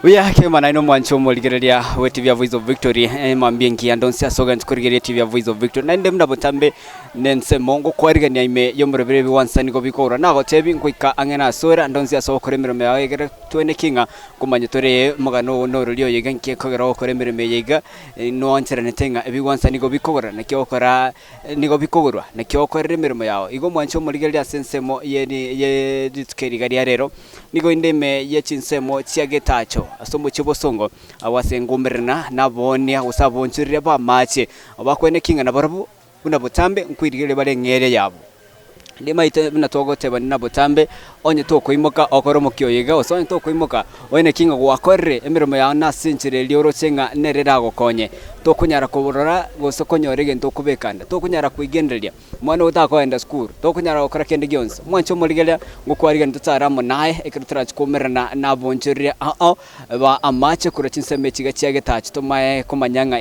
Uya kema na ino mwancho moligerelia we TV ya Voice of Victory mambyengi andonsia soga ntukurigeria TV ya Voice of Victory na ndemna botambe nense mongo kwarigania ime yomurebere biwansani go bikora nago tebi ngoika angena sora andonsia so koremereme yawe gere twene kinga kumanya tore magano no rulio yeganke kogera koremereme yega no anserane tenga biwansani go bikora na kyokora nigo bikogorwa na kyokoremereme yawe igo mwancho moligerelia sensemo ye ditukerigaria rero nigo indeme ye chinsemo chiagetacho asomo chibosongo awasengumirna nabonia usabonchirire ba mache abakwene kinga nabarabu una botambe nkwirigire bare ngere yabo ndima ite binatogote banina botambe onye to koimoka okoromo kyoyega osonye to koimoka wene kinga gwakorre emirimo ya nasinchire lioro chenga nerera gokonye to kunyara kuburora gosokonyorege nto kubekanda to kunyara kwigenderia mwana utakoenda school to kunyara okora kende gyonse mwancho murigelia ngukwariga ntutaramo naye ekirutara chikomerana nabonchirire ba amache kura chinseme chiga chiage tachi to mae komanyanga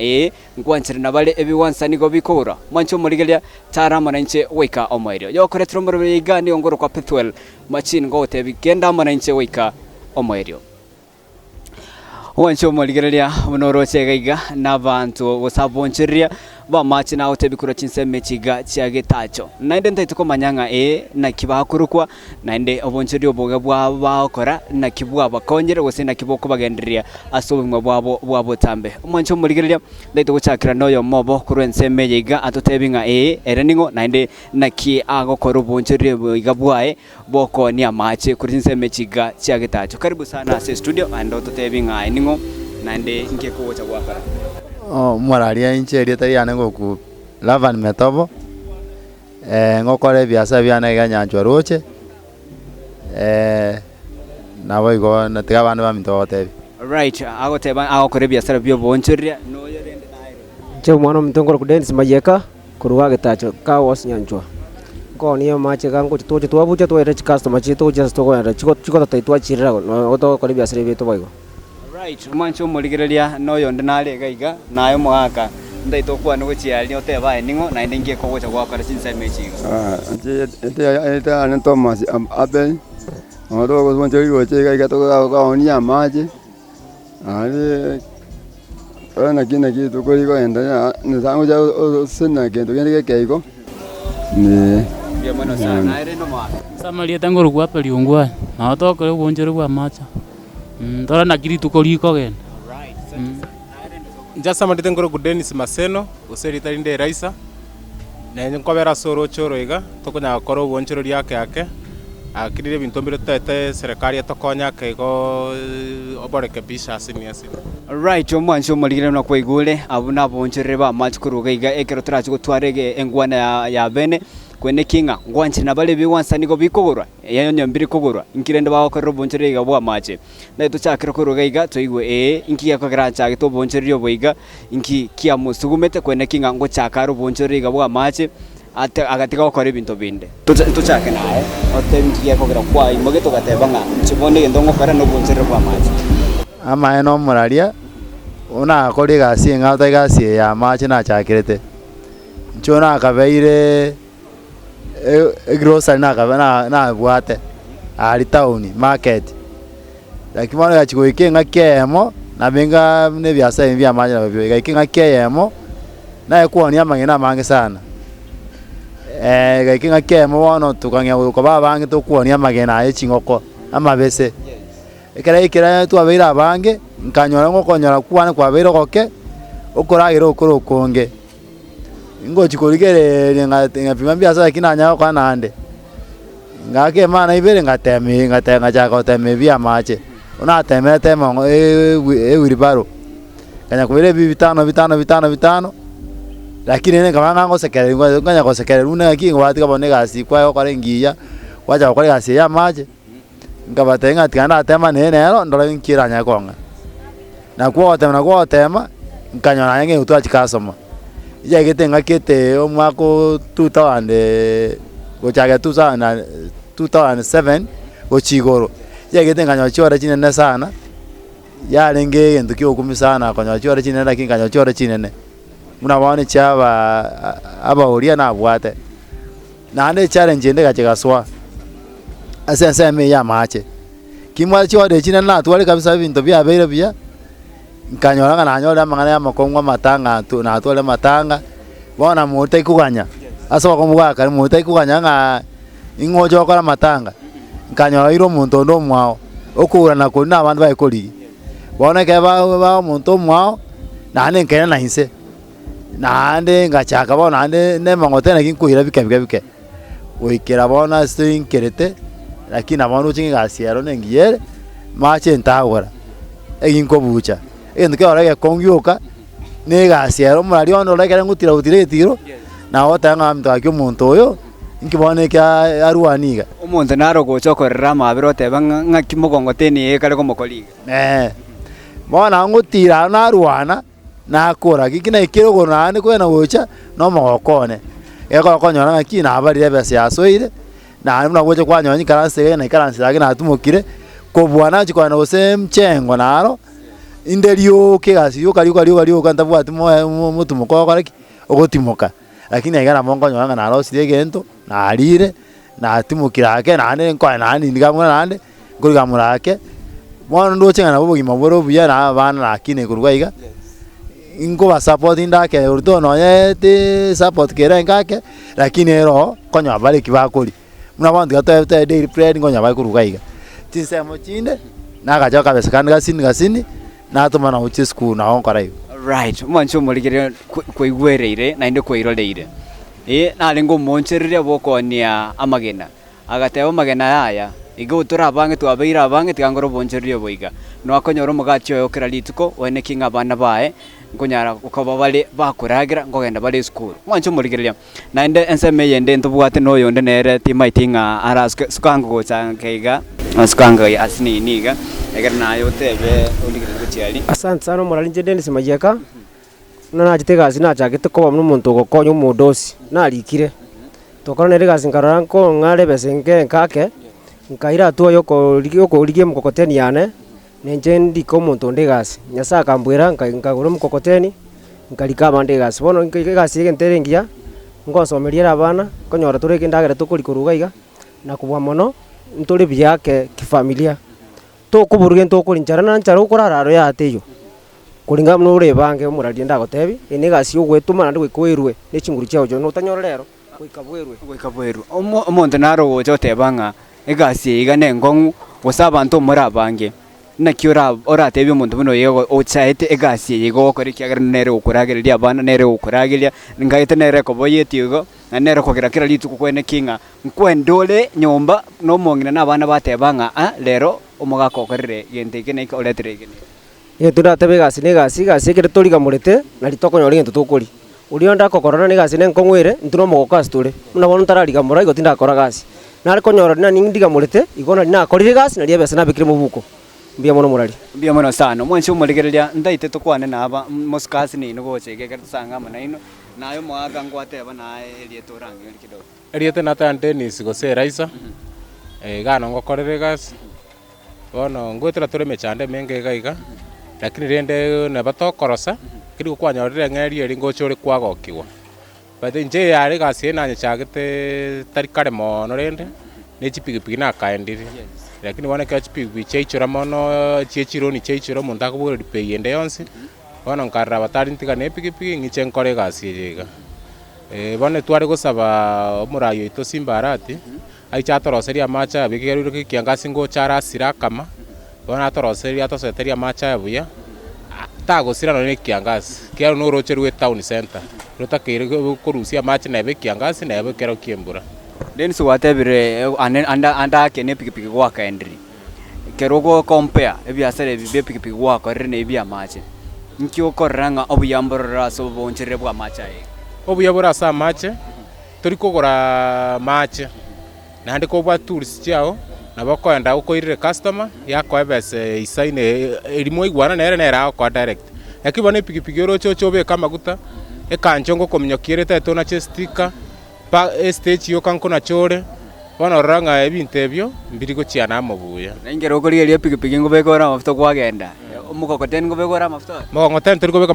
ngwanchire nabale ebiwansani go bikora mwancho murigelia taramo nanche weka omoirio yokore tromoro yigani ongoro kwa Petwell machin gote bigenda mananche weka omoirio wancho moligerelia munoro chegaiga nabantu gosabonchiria ba machi na ote bikura chinseme chiga chiage tacho nainde ntaituko manyanga na kibakurukwa nainde obonchirio oboga bwa okora na kibwa bakongere gose na kiboko bagenderia asobimwe bwabo tambe mwancho moligerelia ndaito guchakira noyo mobo kurwenseme yiga atotebinga ereningo nainde naki agokora obonchirio igabwae boko ni amache kuri chinseme chiga chiage tacho karibu sana se studio ando totebinga ningo nainde nkeko cha gwakara mwararia incheria tari ane ngoku Lavan Metobo ngokore biasa biana ganyanchwa roche nabo igo natiga bantu bamitote right agoteba agokore biasa byo boncheria no yerende naire che mwana mtongoro ku Dennis Mayeka kuruga getacho ka wasinyanchwa ko niyo mache gango toje twabuja twere customer chito just to go chiko taitwa chirira no to kore biasa byo boigo right mwancho moligerelia noyo ndinale gaiga nayo mwaka ndaito kwa no chiali oteba ningo na ndinge ko gocha kwa kare sinsa mechiga ete ane Thomas Abel ngoto ko mwancho yo che gaiga to ka onia maji ale ana kina kitu ko iko enda ne sango ja sina kento kene keiko ni bia mano sana ere no ma samalia tango rugwa peliungwa na to ko bonjero kwa macha tora nakiri tukoliko gen njasa mandite ngoro ku Dennis Maseno useri tarinde raisa na nkobera soro choro iga tokonya koro bonchero yake akirire bintu mbere tete serikali atokonya kego oboreke bisha asini right omwancho moligire na kwaigule abuna bonchero ba machikuruga iga ekero turachi gutwarege engwana ya bene kwene kinga ngwanchira nabale biwansani go bikogorwa yanyo mbiri kogorwa inkirende ba ko robonchire iga bwa mache na tuchakira kuruga iga toigwe inki yakogera chage to bonchire boiga inki kia musugumete kwene kinga ngo chaka robonchire iga bwa mache ate agatika ko bintu binde tuchake nae ote inki yakogera kwa imoge to gatebanga chibone ndongo kara no bonchire bwa mache ama eno muraria una akori gasi ngata gasi ya mache na chakirete chona akabeire grocery na bwate ali town market lakini mwana gachiko ikenga kemo na benga ne biasa envia maji na bibega ikenga kemo na ekuonia mangena mange sana ikenga kemo wono tukanya ko babange to kuonia magena echingoko amabese ikira tu abira abange nkanyora ngokonyora kuana kwa biro goke okoragira okoro konge ingo chikorigere ngapima biasa kinanya kwa nande ngake mana ibere ngatenga chako teme bia mache una teme tema wiribaro kanya kubere bitano lakini nene kama ngo sekere nganya ko sekere una kingo watika bone gasi kwa yo kare ngiya wacha kore gasi ya mache ngabatenga tikana tema nene ro ndoro nkiranya konga na kwa tema nkanyona yange utwa chikasoma ija getenga kete omwako 2000 gochaga 2007 gochigoro ija getenga nyochora chinene sana yarenge ento kyo kumi sana kanyachora chinene lakini kanyachora chinene muna wane chaba aba oria na bwate naende challenge ende gachegaswa ase eme ya mache kimwa chode china na twale kabisa bintu bya beire bya nkanyora kana nyora mangana ya makongwa matanga tu na twale matanga bona mutai kuganya asa bakomuga kali mutai kuganya nga ingojo kora matanga nkanyora iro muntu ndo mwao okura na kona abantu bayikori bona ke ba muntu mwao nane nkena na hinse nande ngachaka bona nande ne mangotena kinkuira bike oikera bona stinkerete lakini abantu chingi gasiero nengiere mache ntagora eginko bucha endo ke orage kongyoka ne gasiero mari ono rekere ngutira utire tiro na otanga mtu akyo muntu oyo nkibone kya aruaniga umuntu naro gochokorera mabiro teba ngakimogongoteni ekale komokoliga bona ngutira na aruana na kora gikina ikiro nane kwena gocha no mogokone eko konyora ngakina abarire bese yasoire na muna gocha kwanyonya karanse na karanse yake na tumukire ko bwana chikwana gose mchengo naro inderio kegasi yo kali kantabu atimo mutumoko karaki ogotimoka lakini igana mongo nyanga na rosire gento na alire na atimukira ake nane nkwa nani ndigamwe nande nguriga murake mwana ndo chenga na bugima boro buya na bana lakini kurwaiga ingo ba support ndake urto no yete support kera ngake lakini ero konya bale kibakuri muna bantu gata daily prayer ngonya bale kurwaiga tinsemo chinde na gaja kabesa kandi gasini na tumana uchi school na onkara hiyo. Right, mwancho muligire kuigwereire na inde kuiroleire na lengo moncherire bokonia amagena agateba magena yaya igo turabange twabeira abange tigangoro boncherire boiga no akonyoro mugacho yokera lituko wene kinga bana bae ngonyara ukaba bale bakuragira ngogenda bale school mwancho muligire na inde enseme yende ntubwate no yonde nere timaitinga araske sukango gochangeiga skanga asini niga egera nayo tebe uligire kuchiali. Asante sana muralinje Dennis Majeka na najitega zina chagete ko bamwe muntu gokonyo mudosi na alikire tokora nere gasingarara nko ngare besenge nkake nkaira tu yoko ligie mkokoteni yane nenje ndiko muntu ndigasi nyasa kambwira nkagura mkokoteni nkalikama ndigasi bono ngigasi igenterengia ngosomeria abana konyora tureke ndagere tukurikuruga iga na kubwa mono nturi byake kifamilia tokuburuge ntokurinjara na nchara ukurararo yateyo kuringa mno urebange umurari ndagotebi inigasi ugwetuma ndi gwikwirwe ne chinguru chao jo notanyorero gwikabwerwe omonte naro gotebanga egasi igane ngongu gosabantu murabange nakiora oratebi omuntu buno yego ochaete egasi yego okorikia nere ukuragiria abana nere ukuragiria ngaite nere koboyetigo na nere kogera kira lituko kwene kinga nkwendole nyomba no mongina na abana batebanga lero omugako korire genteke ne oleterege turatebe gasi ne gasi kire toriga murete na litokonyora gento tukuri urio ndakokorora ne gasi ne nkongwire ntuno mogoka store muna bono tarariga mura igo tindakora gasi nari konyora na nindiga murete igona na korire gasi na liebesa na bikire mubuko mbia mono murari mbia mono sana mwancho muligereria ndaite tukwane na aba moskasi ni ngochege gatusanga mana ino nayo mwaga ngwateba na elieto rangi kidogo eliete na tan Dennis gose raisa gano ngokorere gasi bono ngwetera tore mechande menge gaiga lakini rende na batokorosa kiri kwanyorire ngeri eri ngochore kwagokiwa but nje yari gasi na nyachagete tarikare mono rende ne chipigipigi na kaendiri lakini wana kwa chipigipigi cheichora mono chiechironi cheichoro muntu akubura dipeyende yonsi bono nkarra batari ntiga ne pigipigi ngiche nkore gasi yega bone twari gusaba omurayo ito simbarati aicha toroseria macha bikigeruruki kiangasi ngo chara sira kama bona toroseria toseteria macha buya tago sira no ne kiangasi kiaro no rocheru town center rotakire kurusia macha na be kiangasi na be kero kiembura Dennis watebire anda kene pikipiki gwaka endri kerogo compare ebiasere bibe pikipiki gwaka rene ebia mache nkyo koranga obuyamborora so bonchire bwa macha obuyabora sa mache turi kugura mache nandi ko bwa tools chao na bakoenda ukoirire customer yako ebese isaine elimo igwana nere nera ko direct yakibone pikipiki rocho be kama guta ekanchongo komnyokire teto na sticker pa stage yo kanko na chore bona ranga ebintu ebyo mbiri go chiana amubuya nengero korigeria pikipiki ngobekora mafuta kwagenda omukokoteni ngobekora mafuta mokokoteni turi gobeka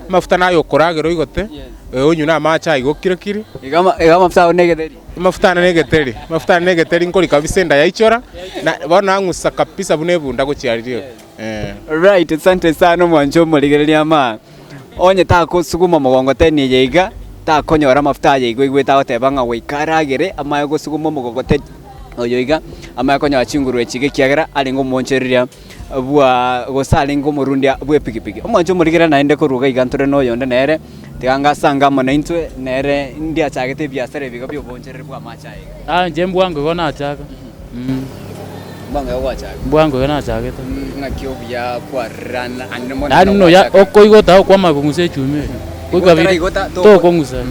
mafuta nayo koragero igote onyu na macha igokirokiri igama mafuta onegetheri mafuta negeteri nkori kabisa nda yaichora na bona ngusa kabisa bunebunda guchiaririo right. Asante sana mwancho murigereria ma onye ta kusuguma mugongo teni yeiga ta konyora mafuta yeigwe igweta gotebanga gwikaragire amaye gusuguma mugongo te oyoiga amaye konyora chinguru echige kiagera ari ngomonchereria bwa gosale ngomurundia bwe pikipiki mwancho murigera naende kuruga iganture no yonde nere tiganga sanga mona intwe nere ndia chagete biasare biga byo boncherere bwa machaiga njembwango gona chaka banga wacha bwango gona chagete ngakio bya kwa rana anno ya okoigota kwa magunguse chume kuigabiri to kongusa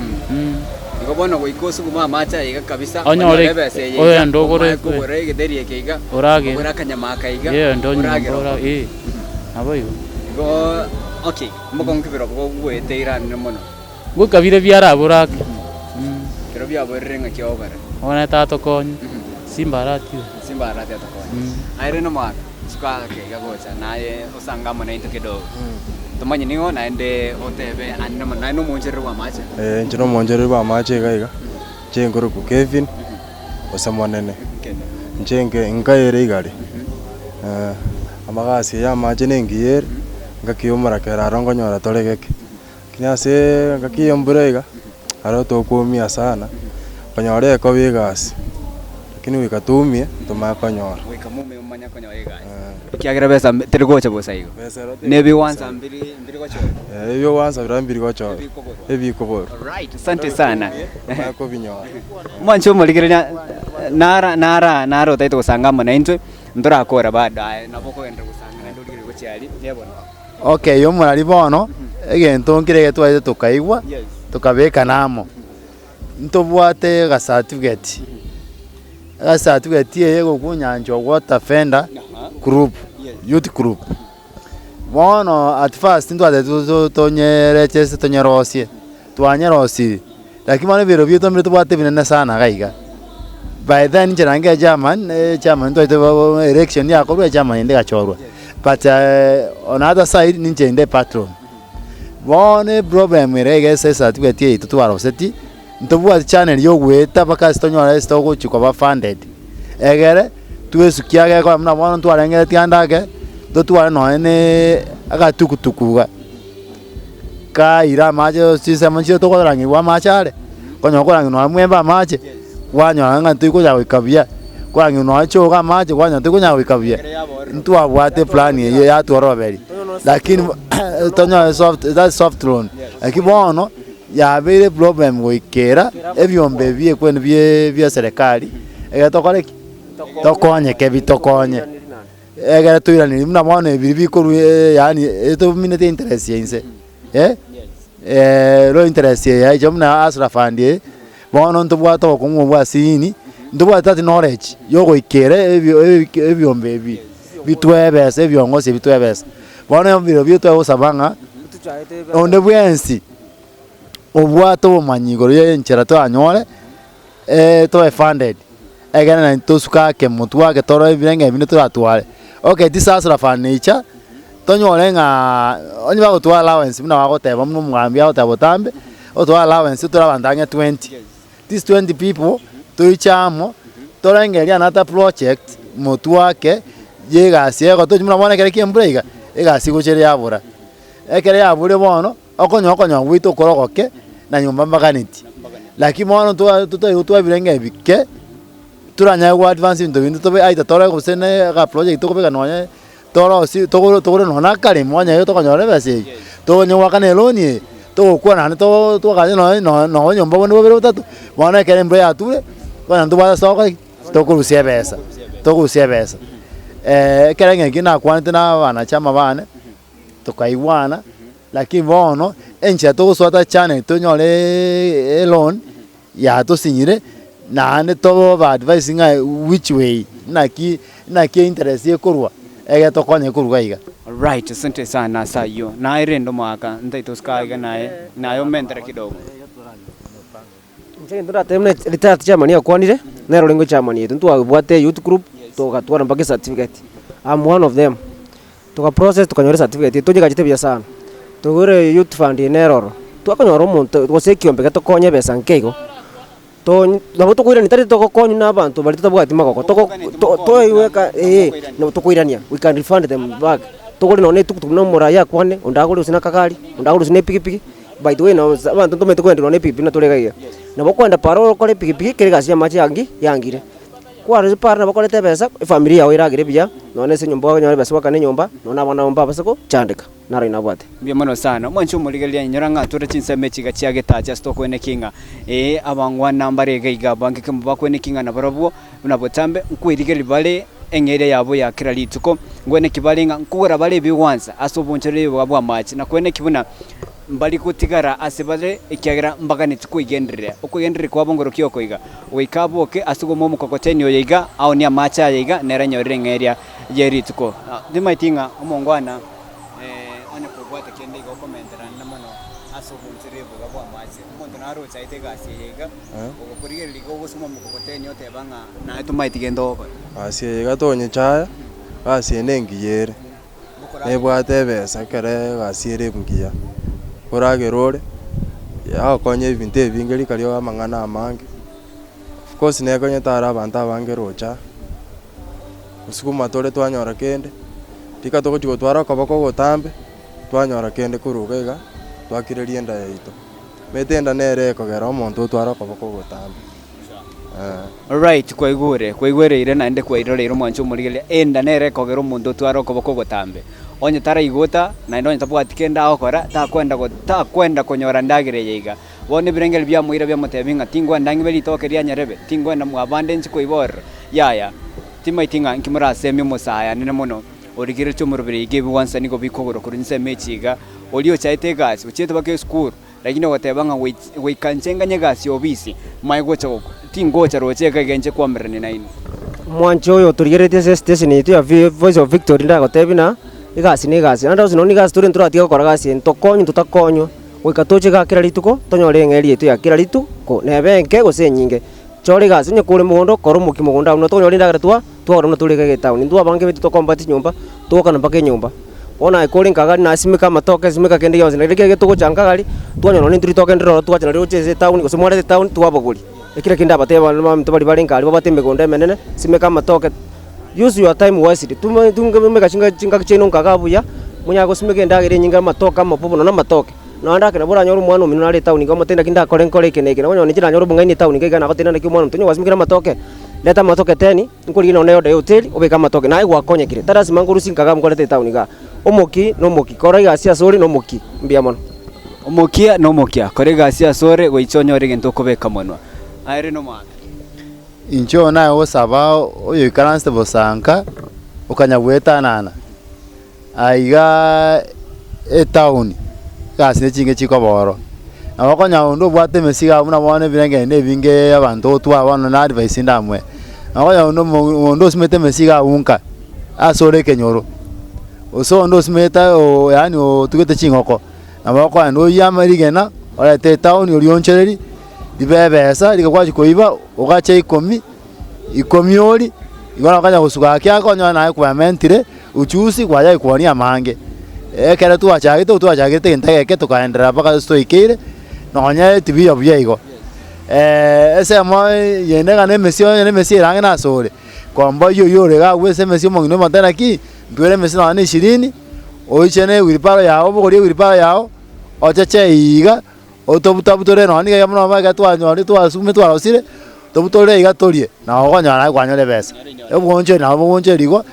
igobona goikosu kuma macha iga kabisa onyore oya ndogore gore gederie keiga orage gora kanyama kaiga ye ndonyora abayo go okay mugongo kibiro go gwete irane mono gukabire byara burake kero bya borrenga kiogara ona tato konyi simbaratio tokonyi aire no maka suka keiga gocha naye usanga mona into kidogo tumanye niho naende otebe anno naino monjere wa macha njino monjere wa macha gaiga chengoro ku Kevin osamonene njenge ngaire igari amagasi ya macha nengiyer ngakiyomara kera rongo nyora tolegeke kinyase ngakiyomburega aroto kumia sana konyore ko bigasi lakini wikatumie tumakonyora wikamume umanya konyora igasi kiagera besa terigocha bosaigo nebi wanza mbiri gocho ebyo wanza birambiri gocho ebikoboro right. Asante sana mako binyora mwancho muligerenya nara taito kusanga mona intwe ndora akora baadaye naboko enda kusanga ndo ligere gochiali nebona okay yo murari bono egento nkirege twaite tukaigwa tukabeka namo ntobwate ga certificate yego kunyanjo water fender group youth group bono at first ndwate tonyere chese tonyerosie twanyerosie lakini mane biro bito mbere tubwate binene sana gaiga by then njerange chairman twaite election yako bwa chairman ndega chorwa but on other side ninjende patron bone problem irege sesa twete tutwaro seti ntobwa channel yo gweta baka stonyora stogo chiko ba funded egere tuesukiage kwa mna bono twarengere tiandage totware no ene aga tukutukuga ka ira maje sise manchi to korangi wa machare konyo korangi no mwemba mache wanyora nga tuiko ya wikabia korangi no achoga mache wanya tuiko ya wikabia ntwa bwate plan ye ya tworoberi lakini tonyo soft loan lakini bono ya bere problem goikera ebyombe bie kwene bie serikali egatokore tokonye kebitokonye egera tuirani mna mwana ebiri bikoru yani eto minute interest yense lo interest ya jomna asra fandi bono ntobwato kumwe bwasini ndobwata knowledge yo goikera ebyombe bitwebese ebyongose bitwebese bono biro bitwe usabanga onde bwensi obwato bomanyigoro ye nchera to anyore to funded egana na tosuka ke mutwa ke toro ibirenge bine to atware okay disasra furniture tonyore nga onyi ba gutwa allowance bina bagoteba mu mwambia otabotambe otwa allowance to abandanya 20 these 20 people to ichamo torengeria another project mutwa ke yegasi ego to muna mwana kere kiembreiga egasi guchere yabura ekere yabure bono okonyo wito korogoke na nyumba makaniti lakini mwana tutwa birenge bike turanya kwa advance into bintu tobe aita tora kusene ga project to be kanonye toro si togoro no nakare mwanya yo to kanyore base to nyo wakane loni to kwa na to ga no nyumba bono bere butatu mwana kere mbre ature kwa ndo ba so to kurusia besa kere ngeki na kwante na bana chama bane tukaiwana lakini bono encha to swata channel to nyole loan ya to sinyire na ne to ba advice nga which way na ki interest ye kurwa ege to konye kurwa iga right. Asante sana sayo na irendo maka ndaito skaiga nayo mentor kidogo nje ndora temne retire chairman ya kwanire nero lengo chairman yetu tuwabwate youth group tukatwara mpaka certificate. I'm one of them. Tuka process tukanyore certificate tuje kajitebya sana tugure youth fund neroro twakonyora omonto gose ekiombe getokonye besa nkeigo nabo tokoirania tari togokonyu na abantu bari totabwati magoko toiweka no tokoirania we can refund them back togore none tukutuku no moraya kwane ondagore usina kagari ondagore usina pikipiki by the way no abantu tomete kwenda none pikipiki na toregaia nabo kwenda paro kore pikipiki kere gasi amachi yangire kwara para nabo kore tebesa familia yao iragire bia none se nyumba nyore besa wakane nyumba nona bona omba besa ko chandika naro inabwate mbia mono sana mwancho muligelia nyoranga ture chinsa mechi gachia getacha stoko ene kinga abangwa nambare gaiga bangi kamba kwene kinga na barabwo unabotambe nkwirigeli bale engere yabo ya kira lituko ngwene kibalinga nkura bale biwanza asobonchele bwa match na kwene kibuna mbali kutigara asibale ikiagira mbagani tukuigendere okugendere kwa bongoro kyoko iga wikaboke asugomo mukokoteni oyiga au ni amacha yiga neranyorire ngeria yerituko dimaitinga umongwana ane kubwata kende iga komentera namano asobonchele bwa match umuntu naro chaite gasi yiga okurigere ligo gusuma mukokoteni otebanga na tumaitigendo Asi gatonye chaya gasi nengiyere nebwate besa kere gasi ere bungiya oragerore yakonye ibintu ebingeri kariyo amang'ana amange of course nekonye tara abantu abange rocha usukuma tore twanyora kende tika togochigo twara koboko gotambe twanyora kende kurugaiga twakirerie enda yaito metenda nere kogera omonto twara koboko gotambe right kwaigure ire naende kwairore iro mwancho murigelia enda nere kogera omonto twara koboko gotambe onye tara igota na ndonye tabwati kenda okora ta kwenda konyora ndagire yiga bone birengel bya muira bya mutebinga tingwa ndangi beli tokeria nyarebe tingwa na mwabande nchiko ibor yaya timaitinga nkimura semi musaya nene muno origire chomurubire igebi wansa niko bikogoro kurinse mechiga olio chaite gas uchete bake school lakini watebanga we kanchenga nyegasi obisi maigo choko tingocha rocheka genje kwamrene naini mwancho yo turigirete station itu ya Voice of Victory ndagotebina igasi ni gasi anda usino ni gasi turi turatiga kora gasi ntokonyu tutakonywa wikatoche ga kira lituko tonyore ngeri yetu ya kira lituko nebenke gose nyinge chori gasi nye kule mugondo koro muki mugunda no tonyore ndagara twa no turi ga town ndu abange bitu tokombati nyumba toka na pake nyumba ona ikore nkagari na simika matoke simika kende yonse na rike tuko changagali twanyoro ni turi toke ndiro twa chana roche town gose mware town twaboguri ekira kinda bateba mtu bali bali ngali babatembe gonde menene simika matoke use your time wisely tunga chinga chino nkagabuya munyago simike ndagire nyinga matoka mapupu na matoke na ndake na bora nyoru mwana mino nari town ngoma tenda kinda kore keneke na wonyo ni chira nyoru bungaini town ngega na gotenda ki mwana tunyo wasimikira matoke leta matoke teni nkuri no neyo de hotel obeka matoke na igwa konye kire tara simanguru sinkaga mkolete town ga omoki no moki kora ga sia sori no moki mbia mono omokia no mokia kore ga sia sori goichonyore gento kobeka monwa aire no mwana incho na osaba oyo ikaranse bosanka ukanyabweta nana aiga town gasi chinge chikoboro abakonya ndo bwate mesiga muna bone birenge ne binge abantu twa bana na advice ndamwe akonya ndo smete mesiga unka asore kenyoro oso ndo smeta o yani o tugete chingoko abako ndo yamarigena ora te town orionchereri dibebesa likakwachi koiba ugache ikomi oli igona kanya gusuka kyako nyona kwa mentire uchusi kwaja ikonia mange kera tu achagite ntege tukaendera paka stoikire nonya tibia buyego ese mo yendega ne mesio range na sore komba yo rega wese mesio mongino matana ki ndwele mesio na 20 oichene wiriparo yao bogori wiriparo yao ochache iga otobutore no ni yamno maga twanyori twasume twarosire tobutore iga torie na ogonya na kwanyore besa ebonche rigo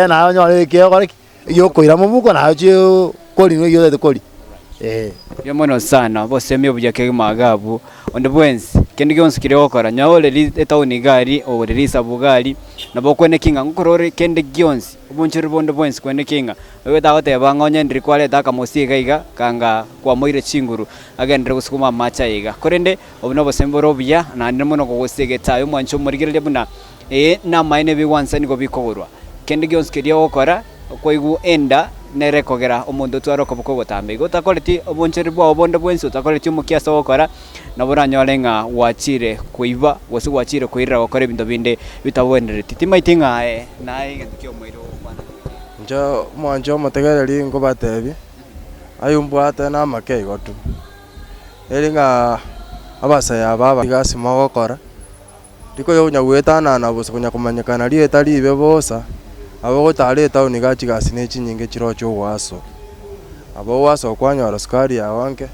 na nyore ke gore yo koira mubuko na acho koli no yo de koli yo mono sana bose myo bujake magabu onde bwensi kendi gyonse kireo kora nyawole li town gari o release bugari na bokwene kinga ngukorore kendi gyonse ubonchiri bonde bwensi kwene kinga wewe tawote bangonya ndiri kwale taka mosiga iga kanga kwa moire chinguru agendere gusukuma macha iga korende obuno bosemboro bya na ndimo no gusege tayo mwancho murigire buna na maine bi wansa niko bikogorwa kendi gyonse kireo kora koigu enda nerekogera omundu twaroko boko gotambe gotakoreti oboncheri bwa obonde bwensi utakoreti umukiasa okora na boranyolenga wachire kuiba wose wachire kuira okore bintu binde bitabonere titimaitinga nae ngendikyo moiro bana njo mwanjo motegereri ngo batebi ayumbwate na makei gotu eringa abasaya baba igasi magokora riko yo nyagwetana na bose kunya kumanyikana rieta ribe bosa abo gotare tauni gachi gasi ne chinyinge chirocho waso abo waso kwanyora sukari ya wanke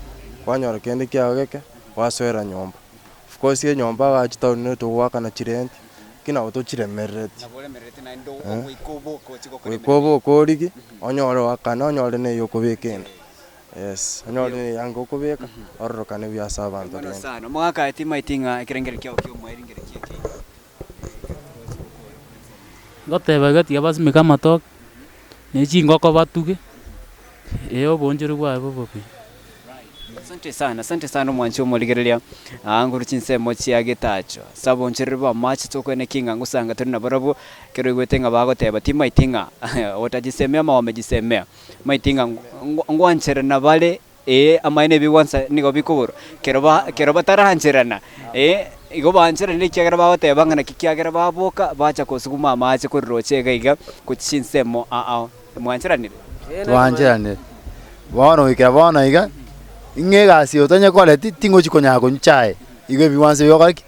kwanyora kende kya geke waswera nyomba of course ye nyomba gachi tauni ne to waka na chirenti kina oto chiremerete wikobo korigi onyore wakana onyore ne yokobekenda yes onyore ne yango kobeka ororokane byasa abantu rene sana mwaka etima itinga kirengere kyo mweringereki goteba gati abasimika matok ne chingoko batuge obonjoro bwa bobopi. Asante sana mwancho moligerelia anguru chinsemo chiagetacho saboncherwa match tokone kinga ngusanga turi na barabo kero gwetenga bagoteba tima itinga otajisemea ma wamejisemea maitinga ngwanchere na bale amaine biwansa nigo bikuburo kero batarahancherana igo banchera ni kyagera bagoteba ngana kikyagera baboka bacha kosuguma match kuri rochega iga kuchinsemo mwancheranire twancheranire bono ikira bono iga inge gasi otanya kole tingo chikonya ko nchae igo biwanse yokariki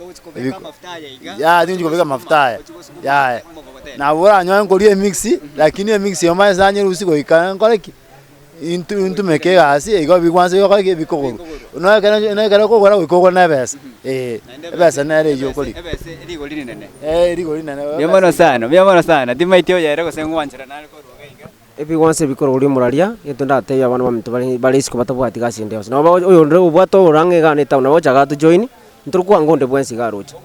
ya tingo chikobeka mafuta ya na bora nyo ngolie mix lakini mix yo mai sanye rusiko ikana koleki into meke gasi igo biwanse yokariki bikogoro no kana ko gora ko na besa besa na re yo koli rigo linene rigo linene biamono sana timaitio yere ko sengwanchera nali ko ebi wanse bikoro uri muraria yetonda teya bana bamintu bali isiko batabwati gasi ndeos na uyo ndre ubwato urange gane tauna bochaga tu join nturukwa ngonde bwensi garoche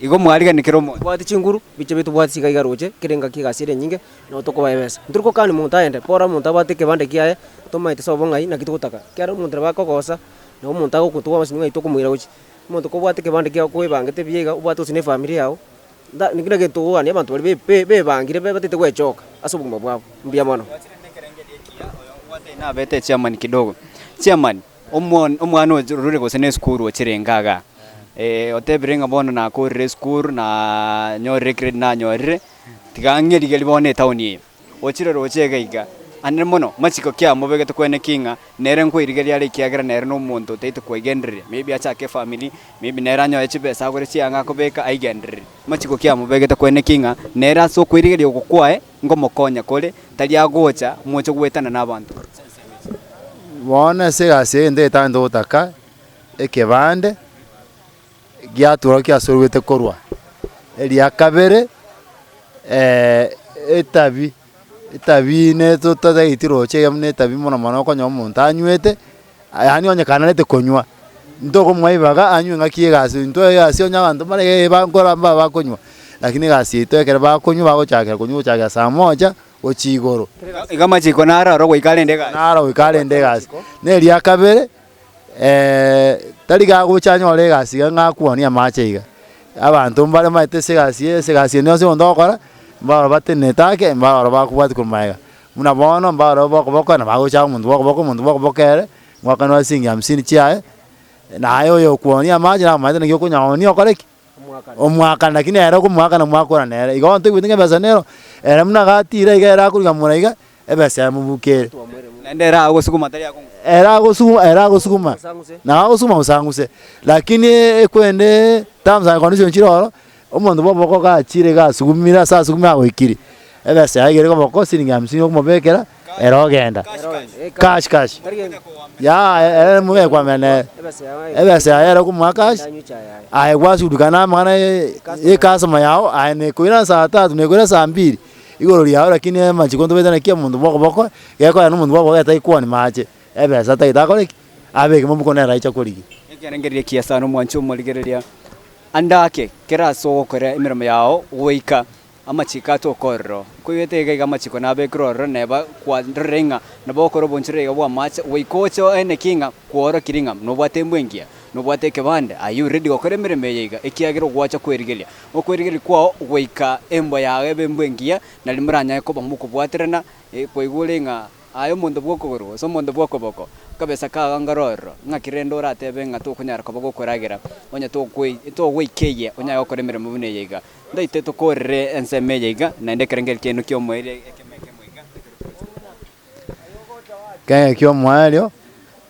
igo mwaliga nikiromo bwati chinguru biche bitu bwati siga garoche kirenga kigasire nyinge no toko bayebesa nturuko kani muntu aende pora muntu abate kebande kiaye tomaite sobo ngai na kitugutaka kiara muntu bakogosa no muntu agokutwa basinga itoko mwira uchi muntu ko bwate kebande kiaye kwebangete biega ubwate usine family yao nda nikira getuwa ni abantu bali be bangire batete gwechoka asubuguma bwabo mbia mono na bete chairman kidogo chairman omwana rure gosene skuru ochirengaga otebirenga bono na ko reskur na nyore credit na nyore tigangeri geli bone tawni ochire rochega iga ane mono machiko kya mobegete kwene kinga nere nko irigeri ali kyagera nere no muntu teite kwegendere maybe achake family maybe nere anyo echibesa gore chianga kobeka aigendere machiko kya mobegete kwene kinga nere aso kwirigeri okukwae ngomokonya kole tali agocha mucho gwetana nabantu bona segase ende tando utaka ekebande giatura kya sorwete korwa eli akabere etabi ne tota itiro che yamne tabi mona mano ko nyomo ntanywete yani onye kananete konywa ndoko mwaibaga anywe ngakie gasi ndo yasi onya bantu mare bangora baba konywa lakini gasi to ekere ba konywa bago chakera konywa chakera saa moja ochigoro igama chiko nara ro ikalende gasi nara ikalende gasi ne lia kabere taliga guchanya ole gasi ngakuania macheiga abantu mbale maitese gasi ne se ndokora mbara batene take mbara bakubati kumaiga muna bono mbara boko na bagocha mundu boko kere mwakano asingi 50 chiae na ayo yo kuonia maji na maji ngyo kunyoni okoreki omwaka lakini era kumwaka na mwakora nere igo ntu bitinga besa nero era muna gatira igera kuriga muraiga ebesa mubukere ndera agosukuma tali akungu era agosukuma na agosukuma usanguse lakini ekwende terms and conditions chiroro omuntu boko gachire gasugumira saa sugumira gwikiri ebesa agere ko boko siringa 50 kumobekera era ogenda cash ya muwe kwa mene ebesa era kumwaka ai gwasudukana mwana customer yao ai ne kuira saa 3 ne kuira saa 2 igoro yao lakini machikondo betana kia mundu boko yako ya mundu boko yataikuwa ni mache ebesa taitako abeke mumukona raicha koligi ekerengeria kiasa no mwancho moligereria andake keraso kore imirimo yao weika amachika to korro kuyete ga machiko na be korro neba kwadrenga na bokoro bonchirega bwa macha weikocho ene kinga kworo kiringa no bwatembwengia no bwateke bande ayu ready gokore imirimo yega ekiagiro gwacha kwerigelia okwerigelia kwao weika embo yawe bembwengia na limranya ko bamuko bwaterana kwegulenga ayo mundu bwokogoro so mundu bwokoboko kabesa ka ngaroro ngakirendo ratebe ngatu kunyara ko bogokuragira onya to weikeye onya yokore mirimo bune yega ndaite to korre enseme yega na ndekerengel kenu kyo mwere ekemeke mwiga kaya kyo mwalyo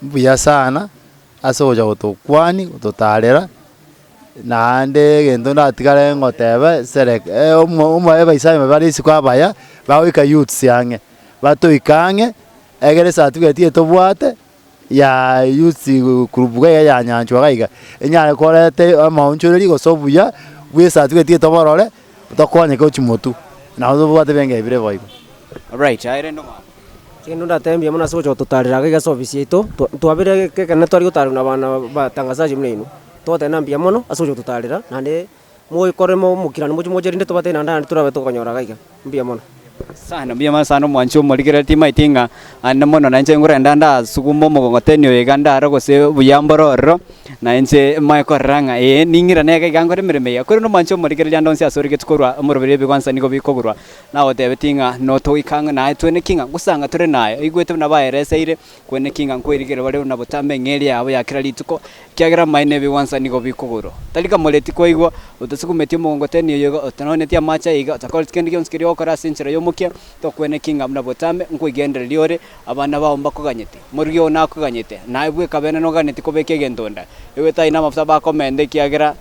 mbuya sana ase gocha gotokwani gototarera naende gento ndatigare ngotebe omo baisame bari isiko abaya bagoika youths yange batoikange egere certificate etobwate ya youth group ga ya nyanchwa gaiga enyare korete amaonchoreri gosobuya bwe certificate etoborore utakonye ko chimotu na bwate benge bire boigo. Alright, aire ndo kindu ndatembia muna socho tutarira ga office itu twabire kekene twari gutaru na bana batangazaji mnenu tote nambia mono asocho tutarira nande moyo koremo mukirana mucho mojerinde tobate nanda turabe tukonyora gaiga mbia mono sana mbia mana sana mwancho moligere tima itinga ande mono na nche ngurenda nda sugumo mogongoteni oyeganda ara gose buyambororo na nche maiko ranga ningira nega gangore mireme ya kuri no mwancho moligere jando nsi asori getkorwa umurubire bigwansa niko bikogurwa na otebe tinga no toikanga na twene kinga gusanga tore nayo igwete na baereseire kwene kinga nkwirigere bari na botambe ngeri yabo yakira lituko kiagira maine bigwansa niko bikogurwa talika moleti koigwa utasukumetie mogongoteni oyogo utanone tia macha iga utakol tikendi onskiri okora sinchira yo mukia tokwene kinga mna botambe nkwigendera liore abana bao mbakuganyete muryo nakuganyete naibwe kabene no ganete kobeke gendonda ewe tai na mafuta bakomende kiagira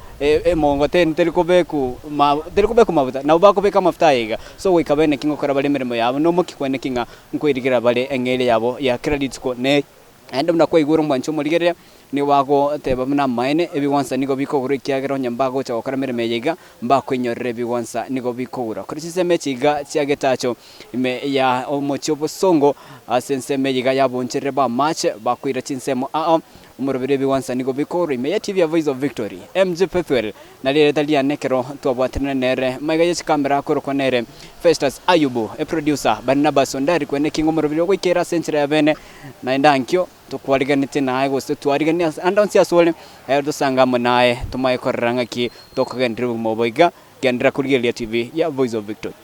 mongoten telikobeku mabuta na bakobeka mafuta iga so we kabene kingo kora bali mirimo yabo no mukikwene kinga nkwirigira bali engele yabo ya credit ko ne ende mna kwaiguru mwancho muligere ni wago teba mna maine ebiwansa nigo bikogura kiagero nyambago cha okara mirime yiga mbakwenyorere biwansa nigo bikogura kuri siseme chiga chiagetacho ime ya omochobo songo asenseme yiga yaboncherere ba match bakwira chinsemo umurubire biwansa nigo bikogura ime ya TV ya Voice of Victory MJ Pethwell na lile talia nekero twabwatene nere maiga yechi kamera koro konere Festus Ayubu producer Barnabas Ondari kwene kingo umurubire kwikera century ya bene na ndankyo tukwariganite naye gose twarigania andonsi asole dusanga munaye tumaye korranga ki tokagendira mu boiga gendera kuri TV ya Voice of Victory.